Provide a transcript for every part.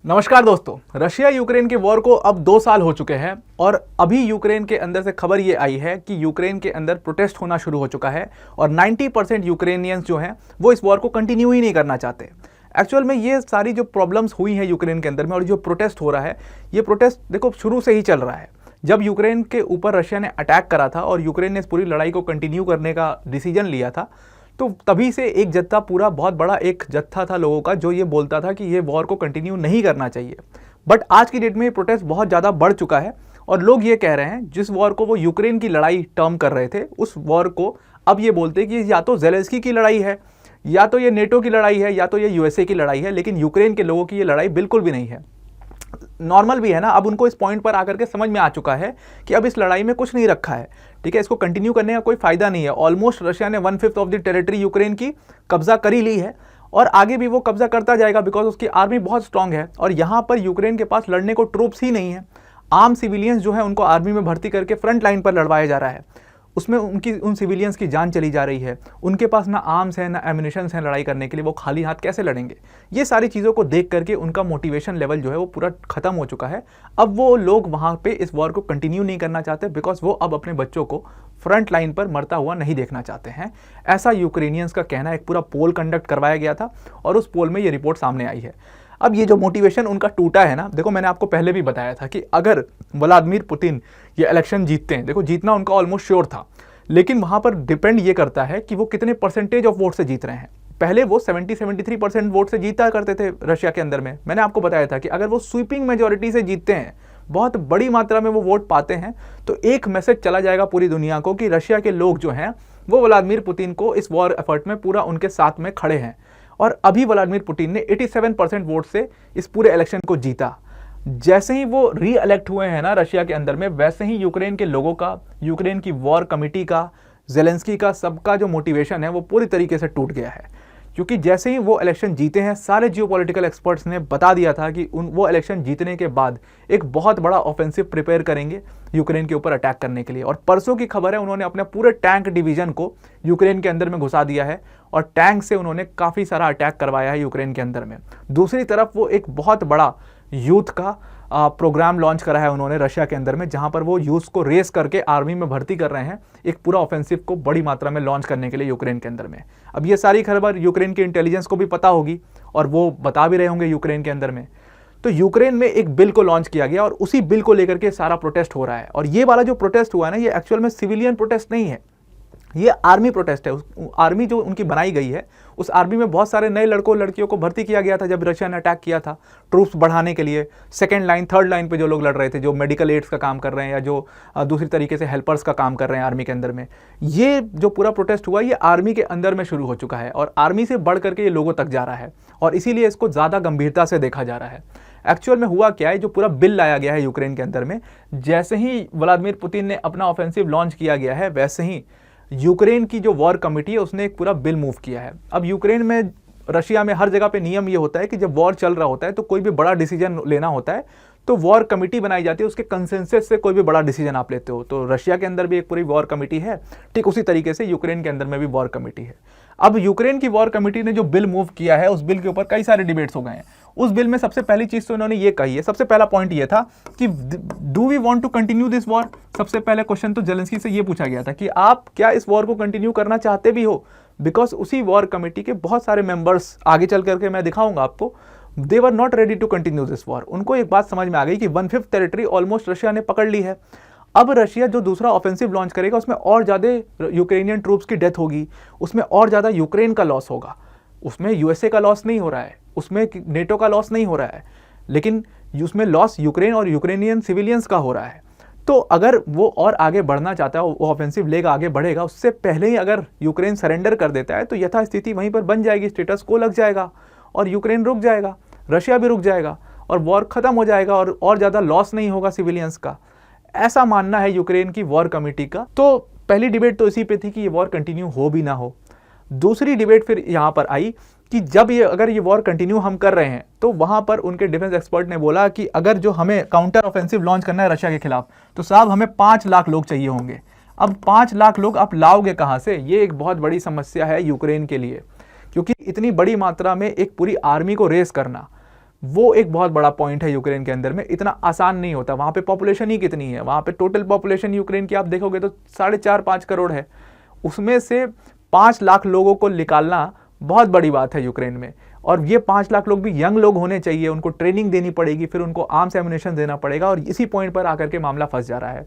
नमस्कार दोस्तों, Russia Ukraine के वॉर को अब 2 साल हो चुके हैं और अभी यूक्रेन के अंदर से खबर ये आई है कि यूक्रेन के अंदर प्रोटेस्ट होना शुरू हो चुका है और 90% यूक्रेनियंस जो हैं वो इस वॉर को कंटिन्यू ही नहीं करना चाहते। एक्चुअल में ये सारी जो प्रॉब्लम्स हुई हैं यूक्रेन के अंदर में और जो प्रोटेस्ट हो रहा है, ये प्रोटेस्ट देखो शुरू से ही चल रहा है। जब यूक्रेन के ऊपर रशिया ने अटैक करा था और यूक्रेन ने इस पूरी लड़ाई को कंटिन्यू करने का डिसीजन लिया था, तो तभी से एक जत्था पूरा बहुत बड़ा एक जत्था था लोगों का जो ये बोलता था कि ये वॉर को कंटिन्यू नहीं करना चाहिए। बट आज की डेट में ये प्रोटेस्ट बहुत ज़्यादा बढ़ चुका है और लोग ये कह रहे हैं जिस वॉर को वो यूक्रेन की लड़ाई टर्म कर रहे थे, उस वॉर को अब ये बोलते हैं कि या तो ज़ेलेंस्की की लड़ाई है, या तो ये नेटो की लड़ाई है, या तो ये यूएसए की लड़ाई है, लेकिन यूक्रेन के लोगों की ये लड़ाई बिल्कुल भी नहीं है। नॉर्मल भी है ना, अब उनको इस पॉइंट पर आकर के समझ में आ चुका है कि अब इस लड़ाई में कुछ नहीं रखा है, ठीक है, इसको कंटिन्यू करने का कोई फायदा नहीं है। ऑलमोस्ट रशिया ने 1/5 ऑफ द टेरिटरी यूक्रेन की कब्जा कर ही ली है और आगे भी वो कब्जा करता जाएगा बिकॉज उसकी आर्मी बहुत स्ट्रांग है और यहाँ पर यूक्रेन के पास लड़ने को ट्रूप्स ही नहीं है। आम सिविलियंस जो है उनको आर्मी में भर्ती करके फ्रंट लाइन पर लड़वाया जा रहा है, उसमें उन सिविलियंस की जान चली जा रही है। उनके पास ना आर्म्स हैं ना एम्युनिशंस हैं लड़ाई करने के लिए, वो खाली हाथ कैसे लड़ेंगे। ये सारी चीज़ों को देख करके उनका मोटिवेशन लेवल जो है वो पूरा खत्म हो चुका है। अब वो लोग वहाँ पे इस वॉर को कंटिन्यू नहीं करना चाहते बिकॉज वो अब अपने बच्चों को फ्रंट लाइन पर मरता हुआ नहीं देखना चाहते हैं। ऐसा यूक्रेनियंस का कहना है। एक पूरा पोल कंडक्ट करवाया गया था और उस पोल में ये रिपोर्ट सामने आई है। अब ये जो मोटिवेशन उनका टूटा है ना, देखो मैंने आपको पहले भी बताया था कि अगर व्लादिमीर पुतिन ये इलेक्शन जीतते हैं, देखो जीतना उनका ऑलमोस्ट श्योर था, लेकिन वहाँ पर डिपेंड ये करता है कि वो कितने परसेंटेज ऑफ वोट से जीत रहे हैं। पहले वो 70-73% वोट से जीता करते थे रशिया के अंदर में। मैंने आपको बताया था कि अगर वो स्वीपिंग मेजॉरिटी से जीतते हैं, बहुत बड़ी मात्रा में वो वोट पाते हैं, तो एक मैसेज चला जाएगा पूरी दुनिया को कि रशिया के लोग जो हैं वो व्लादिमीर पुतिन को इस वॉर एफर्ट में पूरा उनके साथ में खड़े हैं। और अभी व्लादिमीर पुतिन ने 87% वोट से इस पूरे इलेक्शन को जीता। जैसे ही वो री इलेक्ट हुए हैं ना रशिया के अंदर में, वैसे ही यूक्रेन के लोगों का, यूक्रेन की वॉर कमिटी का, ज़ेलेंस्की का, सबका जो मोटिवेशन है वो पूरी तरीके से टूट गया है। क्योंकि जैसे ही वो इलेक्शन जीते हैं, सारे जियोपॉलिटिकल एक्सपर्ट्स ने बता दिया था कि वो इलेक्शन जीतने के बाद एक बहुत बड़ा ऑफेंसिव प्रिपेयर करेंगे यूक्रेन के ऊपर अटैक करने के लिए। और परसों की खबर है, उन्होंने अपने पूरे टैंक डिवीजन को यूक्रेन के अंदर में घुसा दिया है और टैंक से उन्होंने काफ़ी सारा अटैक करवाया है यूक्रेन के अंदर में। दूसरी तरफ वो एक बहुत बड़ा यूथ का प्रोग्राम लॉन्च करा है उन्होंने रशिया के अंदर में, जहां पर वो यूथ को रेस करके आर्मी में भर्ती कर रहे हैं एक पूरा ऑफेंसिव को बड़ी मात्रा में लॉन्च करने के लिए यूक्रेन के अंदर में। अब ये सारी खबर यूक्रेन की इंटेलिजेंस को भी पता होगी और वो बता भी रहे होंगे यूक्रेन के अंदर में। तो यूक्रेन में एक बिल को लॉन्च किया गया और उसी बिल को लेकर के सारा प्रोटेस्ट हो रहा है। और ये वाला जो प्रोटेस्ट हुआ है ना, ये एक्चुअल में सिविलियन प्रोटेस्ट नहीं है, ये आर्मी प्रोटेस्ट है। आर्मी जो उनकी बनाई गई है, उस आर्मी में बहुत सारे नए लड़कों लड़कियों को भर्ती किया गया था जब रशिया ने अटैक किया था, ट्रूप्स बढ़ाने के लिए। सेकंड लाइन, थर्ड लाइन पे जो लोग लड़ रहे थे, जो मेडिकल एड्स का काम कर रहे हैं या जो दूसरी तरीके से हेल्पर्स का काम कर रहे हैं आर्मी के अंदर में, ये जो पूरा प्रोटेस्ट हुआ ये आर्मी के अंदर में शुरू हो चुका है और आर्मी से बढ़ करके ये लोगों तक जा रहा है और इसीलिए इसको ज़्यादा गंभीरता से देखा जा रहा है। एक्चुअल में हुआ क्या है, जो पूरा बिल लाया गया है यूक्रेन के अंदर में, जैसे ही व्लादिमीर पुतिन ने अपना ऑफेंसिव लॉन्च किया गया है, वैसे ही यूक्रेन की जो वॉर कमिटी है उसने एक पूरा बिल मूव किया है। अब यूक्रेन में, रशिया में हर जगह पे नियम ये होता है कि जब वॉर चल रहा होता है तो कोई भी बड़ा डिसीजन लेना होता है तो वॉर कमिटी बनाई जाती है, उसके कंसेंसस से कोई भी बड़ा डिसीजन आप लेते हो। तो रशिया के अंदर भी एक पूरी वॉर कमिटी है, ठीक उसी तरीके से यूक्रेन के अंदर में भी वॉर कमिटी है। अब यूक्रेन की वॉर कमिटी ने जो बिल मूव किया है, उस बिल के ऊपर कई सारे डिबेट्स हो गए हैं। उस बिल में सबसे पहली चीज़ तो इन्होंने ये कही है, सबसे पहला पॉइंट ये था कि do we want to continue this war. सबसे पहले क्वेश्चन तो ज़ेलेंस्की से ये पूछा गया था कि आप क्या इस वॉर को कंटिन्यू करना चाहते भी हो, बिकॉज उसी वॉर कमिटी के बहुत सारे मेंबर्स, आगे चल करके मैं दिखाऊंगा आपको, they were not ready to continue this war. उनको एक बात समझ में आ गई कि 1/5 टेरिटरी ऑलमोस्ट रशिया ने पकड़ ली है। अब रशिया जो दूसरा ऑफेंसिव लॉन्च करेगा उसमें और ज़्यादा यूक्रेनियन ट्रूप्स की डेथ होगी, उसमें और ज़्यादा यूक्रेन का लॉस होगा। उसमें यूएसए का लॉस नहीं हो रहा है, उसमें नेटो का लॉस नहीं हो रहा है, लेकिन उसमें लॉस यूक्रेन और यूक्रेनियन सिविलियंस का हो रहा है। तो अगर वो और आगे बढ़ना चाहता है, वो ऑफेंसिव लेगा, आगे बढ़ेगा, उससे पहले ही अगर यूक्रेन सरेंडर कर देता है तो यथास्थिति वहीं पर बन जाएगी, स्टेटस को लग जाएगा और यूक्रेन रुक जाएगा, रशिया भी रुक जाएगा और वॉर खत्म हो जाएगा और ज़्यादा लॉस नहीं होगा सिविलियंस का। ऐसा मानना है यूक्रेन की वॉर कमेटी का। तो पहली डिबेट तो इसी पे थी कि ये वॉर कंटिन्यू हो भी ना हो। दूसरी डिबेट फिर यहाँ पर आई कि जब अगर ये वॉर कंटिन्यू हम कर रहे हैं तो वहाँ पर उनके डिफेंस एक्सपर्ट ने बोला कि अगर जो हमें काउंटर ऑफेंसिव लॉन्च करना है रशिया के खिलाफ, तो साहब हमें 5 लाख लोग चाहिए होंगे। अब 5 लाख लोग आप लाओगे कहाँ से? ये एक बहुत बड़ी समस्या है यूक्रेन के लिए, क्योंकि इतनी बड़ी मात्रा में एक पूरी आर्मी को रेस करना, वो एक बहुत बड़ा पॉइंट है यूक्रेन के अंदर में। इतना आसान नहीं होता। वहाँ पे पॉपुलेशन ही कितनी है, वहाँ पे टोटल पॉपुलेशन यूक्रेन की आप देखोगे तो 4.5-5 करोड़ है। उसमें से 5 लाख लोगों को निकालना बहुत बड़ी बात है यूक्रेन में। और ये 5 लाख लोग भी यंग लोग होने चाहिए, उनको ट्रेनिंग देनी पड़ेगी, फिर उनको आर्म्स एम्युनिशन देना पड़ेगा, और इसी पॉइंट पर आकर के मामला फंस जा रहा है।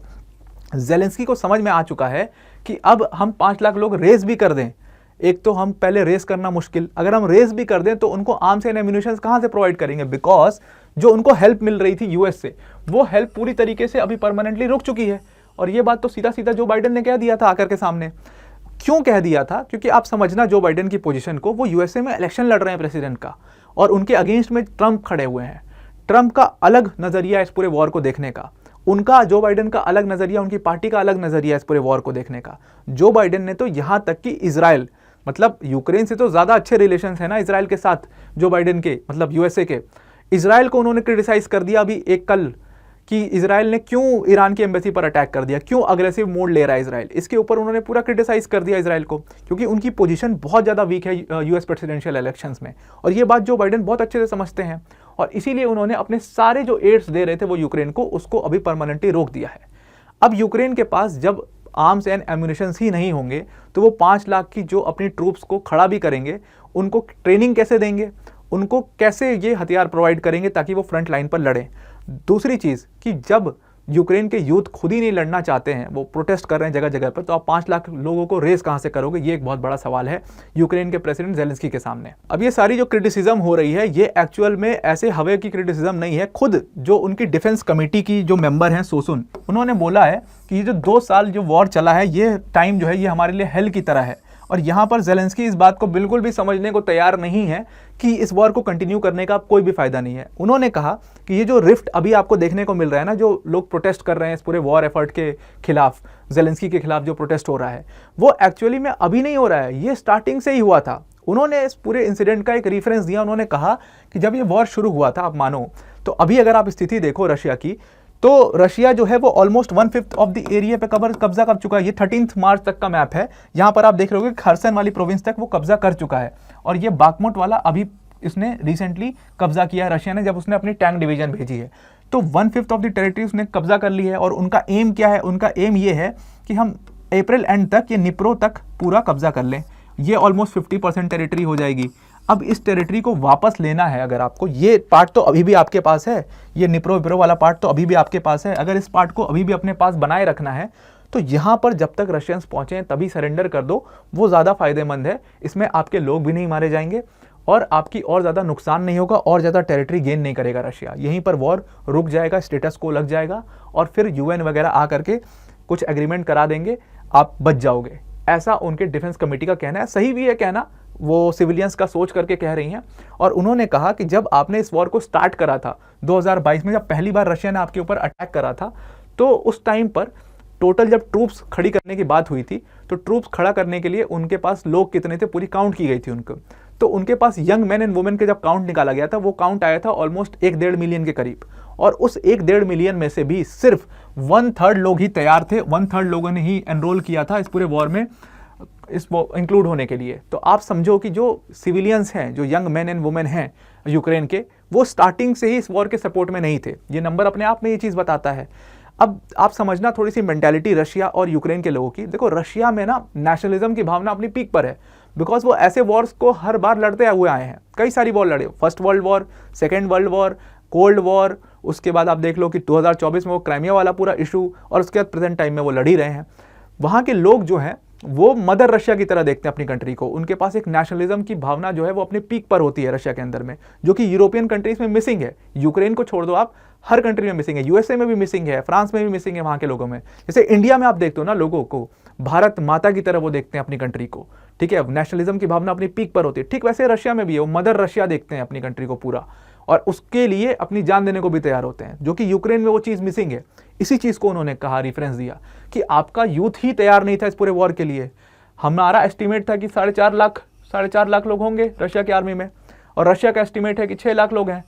ज़ेलेंस्की को समझ में आ चुका है कि अब हम 5 लाख लोग रेस भी कर दें, एक तो हम पहले रेस करना मुश्किल, अगर हम रेस भी कर दें तो उनको आर्म्स एंड एम्युनिशन कहाँ से प्रोवाइड करेंगे, बिकॉज जो उनको हेल्प मिल रही थी यूएस से, वो हेल्प पूरी तरीके से अभी परमानेंटली रुक चुकी है। और ये बात तो सीधा सीधा जो बाइडेन ने कह दिया था आकर के सामने। क्यों कह दिया था? क्योंकि आप समझना जो बाइडेन की पोजीशन को, वो यूएसए में इलेक्शन लड़ रहे हैं प्रेसिडेंट का, और उनके अगेंस्ट में ट्रंप खड़े हुए हैं। ट्रंप का अलग नजरिया इस पूरे वॉर को देखने का, उनका जो बाइडेन का अलग नजरिया, उनकी पार्टी का अलग नजरिया इस पूरे वॉर को देखने का। जो बाइडेन ने तो यहां तक कि इजराइल, मतलब यूक्रेन से तो ज्यादा अच्छे रिलेशंस है ना इजराइल के साथ जो बाइडेन के, मतलब यूएसए के, इजराइल को उन्होंने क्रिटिसाइज कर दिया अभी एक कल कि इजराइल ने क्यों ईरान की एम्बेसी पर अटैक कर दिया, क्यों अग्रेसिव मोड ले रहा है इजराइल। इसके ऊपर उन्होंने पूरा क्रिटिसाइज कर दिया इजराइल को, क्योंकि उनकी पोजीशन बहुत ज़्यादा वीक है यूएस प्रेसिडेंशियल इलेक्शंस में, और ये बात जो बाइडेन बहुत अच्छे से समझते हैं। और इसीलिए उन्होंने अपने सारे जो एड्स दे रहे थे वो यूक्रेन को, उसको अभी परमानेंटली रोक दिया है। अब यूक्रेन के पास जब आर्म्स एंड एम्युनिशंस ही नहीं होंगे तो वो 5 लाख की जो अपनी ट्रूप्स को खड़ा भी करेंगे, उनको ट्रेनिंग कैसे देंगे, उनको कैसे ये हथियार प्रोवाइड करेंगे ताकि वो फ्रंट लाइन पर लड़ें। दूसरी चीज़ कि जब यूक्रेन के यूथ खुद ही नहीं लड़ना चाहते हैं, वो प्रोटेस्ट कर रहे हैं जगह जगह पर, तो आप 5 लाख लोगों को रेस कहाँ से करोगे? ये एक बहुत बड़ा सवाल है यूक्रेन के प्रेसिडेंट ज़ेलेंस्की के सामने। अब ये सारी जो क्रिटिसिज्म हो रही है, ये एक्चुअल में ऐसे हवे की क्रिटिसिज्म नहीं है। खुद जो उनकी डिफेंस कमेटी की जो मेंबर हैं सोसुन, उन्होंने बोला है कि ये जो 2 साल जो वॉर चला है, ये टाइम जो है ये हमारे लिए हेल की तरह है। और यहाँ पर ज़ेलेंस्की इस बात को बिल्कुल भी समझने को तैयार नहीं है कि इस वॉर को कंटिन्यू करने का कोई भी फायदा नहीं है। उन्होंने कहा कि ये जो रिफ्ट अभी आपको देखने को मिल रहा है ना, जो लोग प्रोटेस्ट कर रहे हैं इस पूरे वॉर एफर्ट के खिलाफ, ज़ेलेंस्की के खिलाफ जो प्रोटेस्ट हो रहा है, वो एक्चुअली में अभी नहीं हो रहा है, ये स्टार्टिंग से ही हुआ था। उन्होंने इस पूरे इंसिडेंट का एक रेफरेंस दिया। उन्होंने कहा कि जब ये वॉर शुरू हुआ था, आप मानो तो अभी अगर आप स्थिति देखो रशिया की, तो रशिया जो है वो ऑलमोस्ट 1/5 ऑफ द एरिया पे कब्जा कर चुका है। ये 13 मार्च तक का मैप है। यहाँ पर आप देख रहे हो कि खरसन वाली प्रोविंस तक वो कब्जा कर चुका है, और ये बाकमुट वाला अभी इसने रिसेंटली कब्जा किया है रशिया ने, जब उसने अपनी टैंक डिवीजन भेजी है। तो 1/5 ऑफ द टेरिटरी उसने कब्जा कर ली है। और उनका एम क्या है? उनका एम ये है कि हम अप्रैल एंड तक ये निप्रो तक पूरा कब्जा कर लें। ये ऑलमोस्ट 50% टेरिटरी हो जाएगी। अब इस टेरिटरी को वापस लेना है अगर आपको, ये पार्ट तो अभी भी आपके पास है, ये निप्रो विप्रो वाला पार्ट तो अभी भी आपके पास है, अगर इस पार्ट को अभी भी अपने पास बनाए रखना है तो यहाँ पर जब तक रशियंस पहुँचे तभी सरेंडर कर दो, वो ज़्यादा फायदेमंद है। इसमें आपके लोग भी नहीं मारे जाएंगे और आपकी और ज़्यादा नुकसान नहीं होगा, और ज़्यादा टेरिटरी गेन नहीं करेगा रशिया। यहीं पर वॉर रुक जाएगा, स्टेटस को लग जाएगा, और फिर यूएन वगैरह आ करके कुछ एग्रीमेंट करा देंगे, आप बच जाओगे। ऐसा उनके डिफेंस कमेटी का कहना है। सही भी है कहना, वो सिविलियंस का सोच करके कह रही हैं। और उन्होंने कहा कि जब आपने इस वॉर को स्टार्ट करा था 2022 में, जब पहली बार रशिया ने आपके ऊपर अटैक करा था, तो उस टाइम पर टोटल जब ट्रूप्स खड़ी करने की बात हुई थी, तो ट्रूप्स खड़ा करने के लिए उनके पास लोग कितने थे पूरी काउंट की गई थी उनको। तो उनके पास यंग मैन एंड वुमेन के जब काउंट निकाला गया था, वो काउंट आया था ऑलमोस्ट 1.5 मिलियन के करीब। और उस 1.5 मिलियन में से भी सिर्फ 1/3 लोग ही तैयार थे, 1/3 लोगों ने ही एनरोल किया था इस पूरे वॉर में इस इंक्लूड होने के लिए। तो आप समझो कि जो सिविलियंस हैं, जो यंग मैन एंड वुमेन हैं यूक्रेन के, वो स्टार्टिंग से ही इस वॉर के सपोर्ट में नहीं थे। ये नंबर अपने आप में ये चीज़ बताता है। अब आप समझना थोड़ी सी मेंटालिटी रशिया और यूक्रेन के लोगों की। देखो रशिया में ना नेशनलिज्म की भावना अपनी पीक पर है, बिकॉज वो ऐसे वॉर्स को हर बार लड़ते हुए आए हैं। कई सारी वॉर लड़े, first world war, second world war, cold war, उसके बाद आप देख लो कि 2024 में वो क्राइमिया वाला पूरा इशू, और उसके बाद प्रेजेंट टाइम में वो लड़ ही रहे हैं। वहाँ के लोग जो हैं वो मदर रशिया की तरह देखते हैं अपनी कंट्री को। उनके पास एक नेशनलिज्म की भावना जो है वो अपने पीक पर होती है रशिया के अंदर में, जो कि यूरोपियन कंट्रीज में मिसिंग है। यूक्रेन को छोड़ दो आप, हर कंट्री में मिसिंग है। यूएसए में भी मिसिंग है, फ्रांस में भी मिसिंग है वहाँ के लोगों में। जैसे इंडिया में आप देखते हो ना, लोगों को भारत माता की तरह वो देखते हैं अपनी कंट्री को, ठीक है, नेशनलिज्म की भावना अपनी पीक पर होती है। ठीक वैसे रशिया में भी है, वो मदर रशिया देखते हैं अपनी कंट्री को पूरा, और उसके लिए अपनी जान देने को भी तैयार होते हैं, जो कि यूक्रेन में वो चीज़ मिसिंग है। इसी चीज़ को उन्होंने कहा, रेफरेंस दिया कि आपका यूथ ही तैयार नहीं था इस पूरे वॉर के लिए। हमारा एस्टिमेट था कि 4.5 लाख लोग होंगे रशिया की आर्मी में, और रशिया का एस्टिमेट है कि 6 लाख लोग हैं।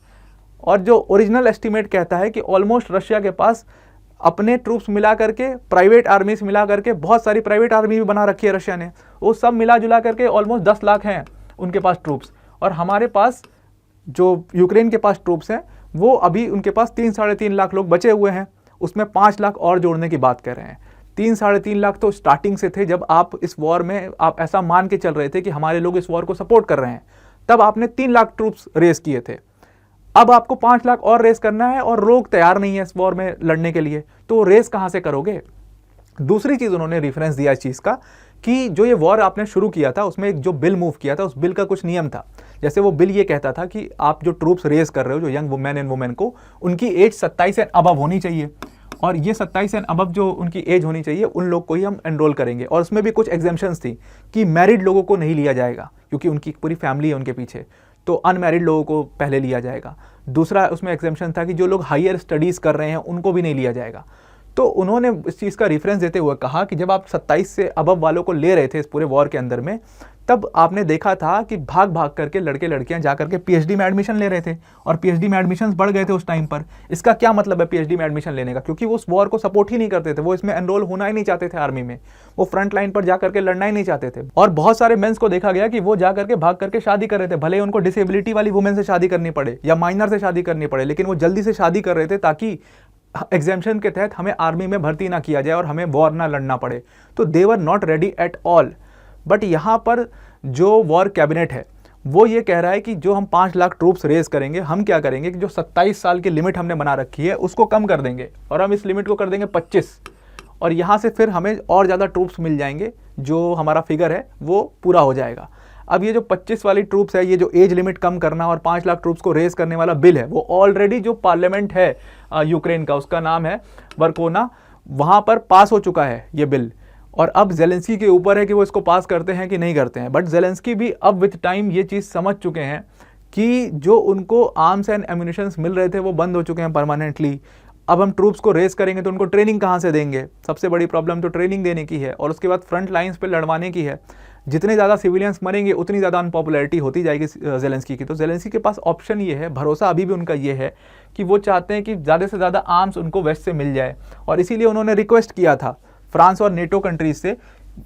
और जो ओरिजिनल एस्टिमेट कहता है कि ऑलमोस्ट रशिया के पास अपने ट्रूप्स मिला करके, प्राइवेट आर्मीज मिला करके, बहुत सारी प्राइवेट आर्मी भी बना रखी है रशिया ने, वो सब मिला जुला करके ऑलमोस्ट 10 लाख हैं उनके पास ट्रूप्स, और हमारे पास जो यूक्रेन के पास ट्रूप्स हैं वो अभी उनके पास 3-3.5 लाख लोग बचे हुए हैं, उसमें 5 लाख और जोड़ने की बात कर रहे हैं। 3-3.5 लाख तो स्टार्टिंग से थे, जब आप इस वॉर में आप ऐसा मान के चल रहे थे कि हमारे लोग इस वॉर को सपोर्ट कर रहे हैं, तब आपने 3 लाख ट्रूप्स रेस किए थे। अब आपको 5 लाख और रेस करना है और लोग तैयार नहीं है इस वॉर में लड़ने के लिए, तो रेस कहां से करोगे? दूसरी चीज उन्होंने रेफरेंस दिया इस चीज का कि जो ये वॉर आपने शुरू किया था उसमें एक जो बिल मूव किया था, उस बिल का कुछ नियम था। जैसे वो बिल ये कहता था कि आप जो ट्रूप्स रेस कर रहे हो, जो यंग वुमेन एंड वुमेन को, उनकी एज 27 एंड अबव होनी चाहिए, और ये 27 एंड अबव जो उनकी एज होनी चाहिए उन लोग को ही हम एनरोल करेंगे। और उसमें भी कुछ एग्जेम्पशंस थी कि मैरिड लोगों को नहीं लिया जाएगा क्योंकि उनकी पूरी फैमिली है उनके पीछे, तो अनमैरिड लोगों को पहले लिया जाएगा। दूसरा उसमें एग्जेम्पशन था कि जो लोग हायर स्टडीज़ कर रहे हैं उनको भी नहीं लिया जाएगा। तो उन्होंने इस चीज़ का रेफरेंस देते हुए कहा कि जब आप 27 से अबव वालों को ले रहे थे इस पूरे वॉर के अंदर में, तब आपने देखा था कि भाग भाग करके लड़के लड़कियां जा करके पीएचडी में एडमिशन ले रहे थे, और पीएचडी में एडमिशन बढ़ गए थे उस टाइम पर। इसका क्या मतलब है पीएचडी में एडमिशन लेने का? क्योंकि वो उस वॉर को सपोर्ट ही नहीं करते थे, वो इसमें एनरोल होना ही नहीं चाहते थे आर्मी में, वो फ्रंट लाइन पर जा करके लड़ना ही नहीं चाहते थे। और बहुत सारे मेंस को देखा गया कि वो जा करके भाग करके शादी कर रहे थे, भले उनको डिसेबिलिटी वाली वुमेन से शादी करनी पड़े या माइनर से शादी करनी पड़े, लेकिन वो जल्दी से शादी कर रहे थे ताकि एग्जामिशन के तहत हमें आर्मी में भर्ती ना किया जाए और हमें वॉर ना लड़ना पड़े। तो they were not ready at all. But यहाँ पर जो वॉर कैबिनेट है वो ये कह रहा है कि जो हम 5 लाख ट्रूप्स रेज करेंगे, हम क्या करेंगे कि जो 27 साल की लिमिट हमने बना रखी है उसको कम कर देंगे और हम इस लिमिट को कर देंगे 25, और यहाँ से फिर हमें और ज़्यादा ट्रूप्स मिल जाएंगे, जो हमारा फिगर है वो पूरा हो जाएगा। अब ये जो 25 वाली ट्रूप्स है, ये जो एज लिमिट कम करना और 5 लाख ट्रूप्स को रेस करने वाला बिल है, वो ऑलरेडी जो पार्लियामेंट है यूक्रेन का, उसका नाम है वर्कोना, वहाँ पर पास हो चुका है ये बिल। और अब जेलेंस्की के ऊपर है कि वो इसको पास करते हैं कि नहीं करते हैं। बट जेलेंस्की भी अब विथ टाइम ये चीज़ समझ चुके हैं कि जो उनको आर्म्स एंड एम्यूनिशंस मिल रहे थे वो बंद हो चुके हैं परमानेंटली। अब हम ट्रूप्स को रेस करेंगे तो उनको ट्रेनिंग कहाँ से देंगे? सबसे बड़ी प्रॉब्लम तो ट्रेनिंग देने की है, और उसके बाद फ्रंट लाइन्स पे लड़वाने की है। जितने ज़्यादा सिविलियंस मरेंगे उतनी ज़्यादा अनपॉपुलैरिटी होती जाएगी जेलेंस्की की। तो जेलेंस्की के पास ऑप्शन ये है, भरोसा अभी भी उनका ये है कि वो चाहते हैं कि ज़्यादा से ज़्यादा आर्म्स उनको वेस्ट से मिल जाए, और इसीलिए उन्होंने रिक्वेस्ट किया था फ्रांस और नेटो कंट्रीज से,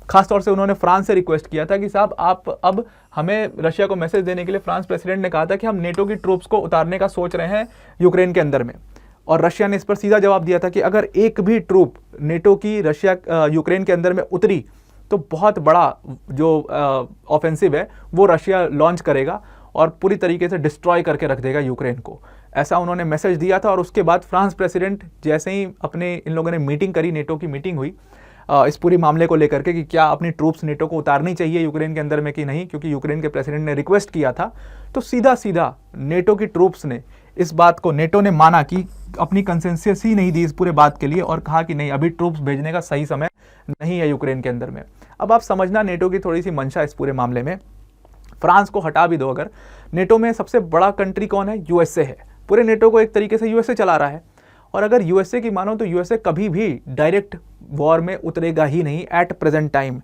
खासतौर से उन्होंने फ्रांस से रिक्वेस्ट किया था कि साहब आप अब हमें रशिया को मैसेज देने के लिए, फ्रांस प्रेसिडेंट ने कहा था कि हम नेटो की ट्रूप्स को उतारने का सोच रहे हैं यूक्रेन के अंदर में, और रशिया ने इस पर सीधा जवाब दिया था कि अगर एक भी ट्रूप नेटो की रशिया यूक्रेन के अंदर में उतरी तो बहुत बड़ा जो ऑफेंसिव है वो रशिया लॉन्च करेगा और पूरी तरीके से डिस्ट्रॉय करके रख देगा यूक्रेन को। ऐसा उन्होंने मैसेज दिया था। और उसके बाद फ्रांस प्रेसिडेंट जैसे ही अपने इन लोगों ने मीटिंग करी, नेटो की मीटिंग हुई इस पूरी मामले को लेकर के कि क्या अपनी ट्रूप्स नेटो को उतारनी चाहिए यूक्रेन के अंदर में कि नहीं, क्योंकि यूक्रेन के प्रेसिडेंट ने रिक्वेस्ट किया था, तो सीधा सीधा नेटो की ट्रूप्स ने इस बात को, नेटो ने माना कि अपनी कंसेंसस ही नहीं दी इस पूरे बात के लिए, और कहा कि नहीं, अभी ट्रूप्स भेजने का सही समय नहीं है यूक्रेन के अंदर में। अब आप समझना नेटो की थोड़ी सी मंशा इस पूरे मामले में। फ्रांस को हटा भी दो, अगर नेटो में सबसे बड़ा कंट्री कौन है? यूएसए है। पूरे नेटो को एक तरीके से यूएसए चला रहा है, और अगर यूएसए की मानो तो यूएसए कभी भी डायरेक्ट वॉर में उतरेगा ही नहीं एट प्रेजेंट टाइम,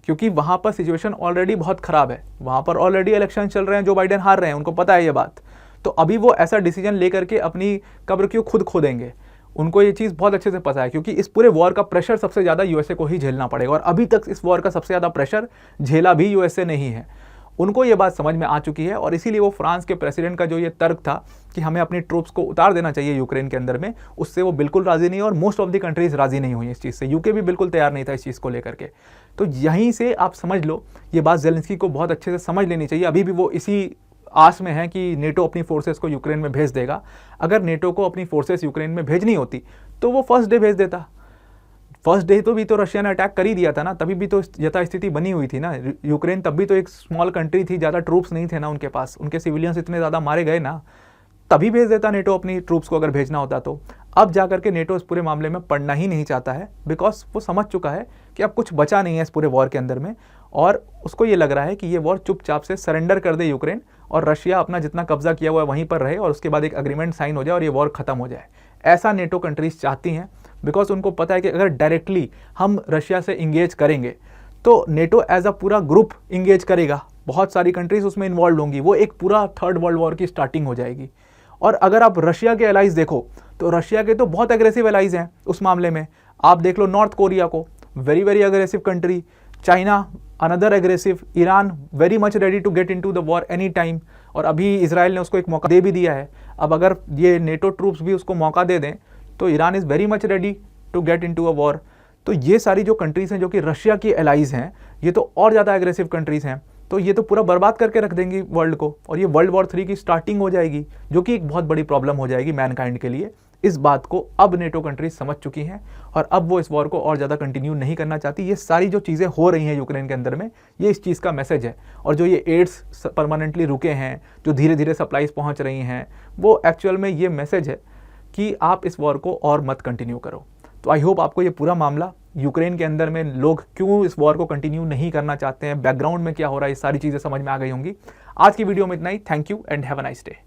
क्योंकि वहाँ पर सिचुएशन ऑलरेडी बहुत ख़राब है। वहाँ पर ऑलरेडी इलेक्शन चल रहे हैं, जो बाइडेन हार रहे हैं, उनको पता है ये बात। तो अभी वो ऐसा डिसीजन लेकर के अपनी कब्र क्यों खुद खोदेंगे? उनको ये चीज़ बहुत अच्छे से पता है, क्योंकि इस पूरे वॉर का प्रेशर सबसे ज़्यादा यूएसए को ही झेलना पड़ेगा, और अभी तक इस वॉर का सबसे ज़्यादा प्रेशर झेला भी यूएसए नहीं है। उनको ये बात समझ में आ चुकी है, और इसीलिए वो फ्रांस के प्रेसिडेंट का जो ये तर्क था कि हमें अपनी ट्रूप्स को उतार देना चाहिए यूक्रेन के अंदर में, उससे वो बिल्कुल राजी नहीं, और मोस्ट ऑफ द कंट्रीज राजी नहीं हुई इस चीज़ से। यूके भी बिल्कुल तैयार नहीं था इस चीज़ को लेकर के। तो यहीं से आप समझ लो, ये बात जेलेंस्की को बहुत अच्छे से समझ लेनी चाहिए। अभी भी वो इसी आस में है कि नेटो अपनी फोर्सेस को यूक्रेन में भेज देगा। अगर नेटो को अपनी फोर्सेस यूक्रेन में भेजनी होती तो वो फर्स्ट डे भेज देता। फर्स्ट डे तो भी तो रशिया ने अटैक कर ही दिया था ना, तभी भी तो यथास्थिति बनी हुई थी ना। यूक्रेन तब भी तो एक स्मॉल कंट्री थी, ज़्यादा ट्रूप्स नहीं थे ना उनके पास, उनके सिविलियंस इतने ज़्यादा मारे गए ना, तभी भेज देता नेटो अपनी ट्रूप्स को अगर भेजना होता तो। अब जाकर के नेटो इस पूरे मामले में पड़ना ही नहीं चाहता है, बिकॉज वो समझ चुका है कि अब कुछ बचा नहीं है इस पूरे वॉर के अंदर में, और उसको ये लग रहा है कि ये वॉर चुपचाप से सरेंडर कर दे यूक्रेन, और रशिया अपना जितना कब्जा किया हुआ है वहीं पर रहे, और उसके बाद एक एग्रीमेंट साइन हो जाए और ये वॉर खत्म हो जाए। ऐसा नेटो कंट्रीज चाहती हैं, बिकॉज उनको पता है कि अगर डायरेक्टली हम रशिया से इंगेज करेंगे तो नेटो एज अ पूरा ग्रुप इंगेज करेगा, बहुत सारी कंट्रीज उसमें इन्वॉल्व होंगी, वो एक पूरा थर्ड वर्ल्ड वॉर की स्टार्टिंग हो जाएगी। और अगर आप रशिया के एलाइज देखो तो रशिया के तो बहुत एग्रेसिव एलाइज हैं उस मामले में। आप देख लो नॉर्थ कोरिया को, very very aggressive country, China another aggressive, Iran very much ready to get into the war any time, और अभी इसराइल ने उसको एक मौका दे भी दिया है। अब अगर ये नेटो ट्रूप्स भी उसको मौका दे दें तो Iran is very much ready to get into a war. तो ये सारी जो कंट्रीज़ हैं जो कि रशिया की एलाइज हैं, ये तो और ज़्यादा एग्रेसिव कंट्रीज़ हैं, तो ये तो पूरा बर्बाद करके रख देंगी वर्ल्ड को, और ये वर्ल्ड वॉर 3 की स्टार्टिंग हो जाएगी, जो कि एक बहुत बड़ी प्रॉब्लम हो जाएगी मैनकाइंड के लिए। इस बात को अब नेटो कंट्रीज समझ चुकी हैं और अब वो इस वॉर को और ज़्यादा कंटिन्यू नहीं करना चाहती। ये सारी जो चीज़ें हो रही हैं यूक्रेन के अंदर में, ये इस चीज़ का मैसेज है। और जो ये एड्स परमानेंटली रुके हैं, जो धीरे धीरे सप्लाईज पहुंच रही हैं, वो एक्चुअल में ये मैसेज है कि आप इस वॉर को और मत कंटिन्यू करो। तो आई होप आपको ये पूरा मामला, यूक्रेन के अंदर में लोग क्यों इस वॉर को कंटिन्यू नहीं करना चाहते हैं, बैकग्राउंड में क्या हो रहा है, ये सारी चीज़ें समझ में आ गई होंगी। आज की वीडियो में इतना ही। Thank you and have a nice day.